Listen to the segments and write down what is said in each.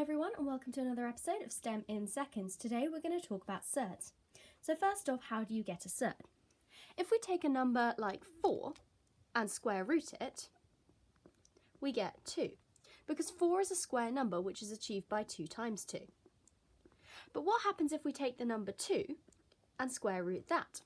everyone, and welcome to another episode of STEM in Seconds. Today we're going to talk about surds. So first off, how do you get a surd? If we take a number like 4 and square root it, we get 2, because 4 is a square number which is achieved by 2 times 2. But what happens if we take the number 2 and square root that?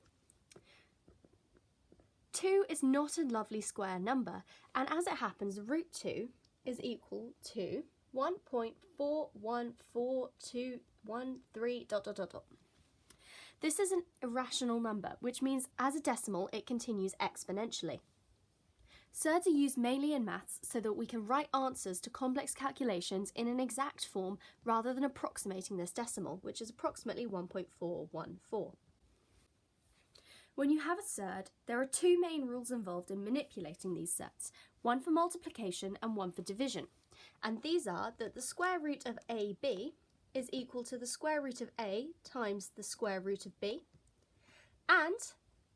2 is not a lovely square number, and as it happens, root 2 is equal to 1.4142113 ... This is an irrational number, which means as a decimal it continues exponentially. Surds are used mainly in maths so that we can write answers to complex calculations in an exact form rather than approximating this decimal, which is approximately 1.414. When you have a surd, there are 2 main rules involved in manipulating these surds, one for multiplication and one for division. And these are that the square root of AB is equal to the square root of A times the square root of B, and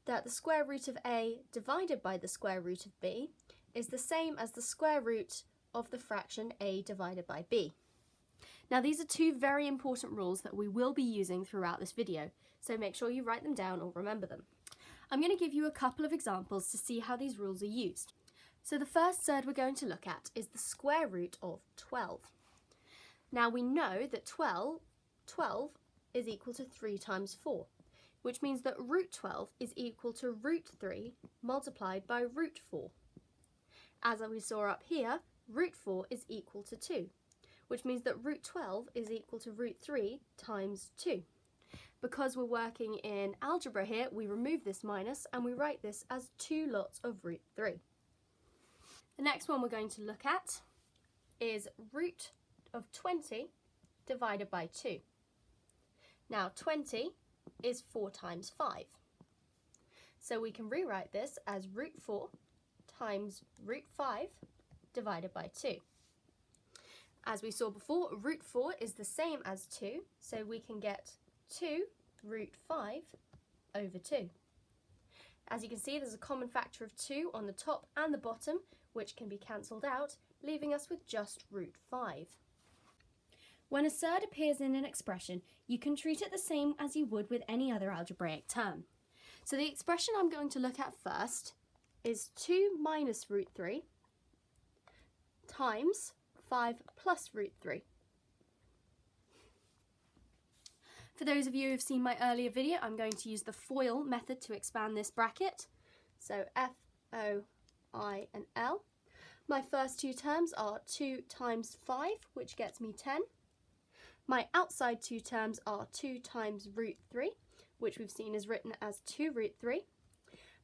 that the square root of A divided by the square root of B is the same as the square root of the fraction A divided by B. Now these are 2 very important rules that we will be using throughout this video, so make sure you write them down or remember them. I'm going to give you a couple of examples to see how these rules are used. So the first surd we're going to look at is the square root of 12. Now we know that 12 is equal to 3 times 4, which means that root 12 is equal to root 3 multiplied by root 4. As we saw up here, root 4 is equal to 2, which means that root 12 is equal to root 3 times 2. Because we're working in algebra here, we remove this minus and we write this as 2 lots of root 3. The next one we're going to look at is root of 20 divided by 2. Now 20 is 4 times 5. So we can rewrite this as root 4 times root 5 divided by 2. As we saw before, root 4 is the same as 2, so we can get 2 root 5 over 2. As you can see, there's a common factor of 2 on the top and the bottom, which can be cancelled out, leaving us with just root 5. When a surd appears in an expression, you can treat it the same as you would with any other algebraic term. So the expression I'm going to look at first is 2 minus root 3 times 5 plus root 3. For those of you who have seen my earlier video, I'm going to use the FOIL method to expand this bracket. So F, O, I and L. My first 2 terms are 2 times 5, which gets me 10. My outside 2 terms are 2 times root 3, which we've seen is written as 2 root 3.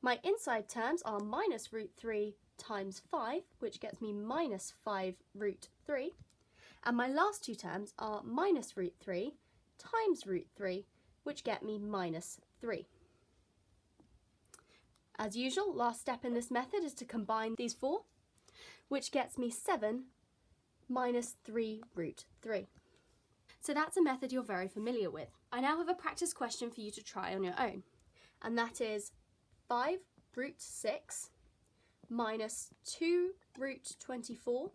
My inside terms are minus root 3 times 5, which gets me minus 5 root 3. And my last 2 terms are minus root 3 times root 3, which get me minus 3. As usual, last step in this method is to combine these 4, which gets me 7 minus 3 root 3. So that's a method you're very familiar with. I now have a practice question for you to try on your own, and that is 5 root 6 minus 2 root 24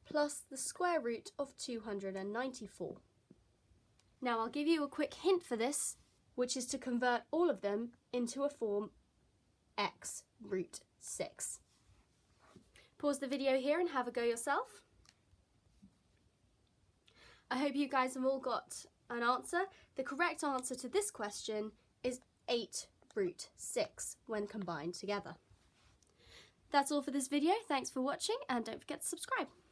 plus the square root of 294. Now I'll give you a quick hint for this, which is to convert all of them into a form x root 6. Pause the video here and have a go yourself. I hope you guys have all got an answer. The correct answer to this question is 8 root 6 when combined together. That's all for this video. Thanks for watching and don't forget to subscribe.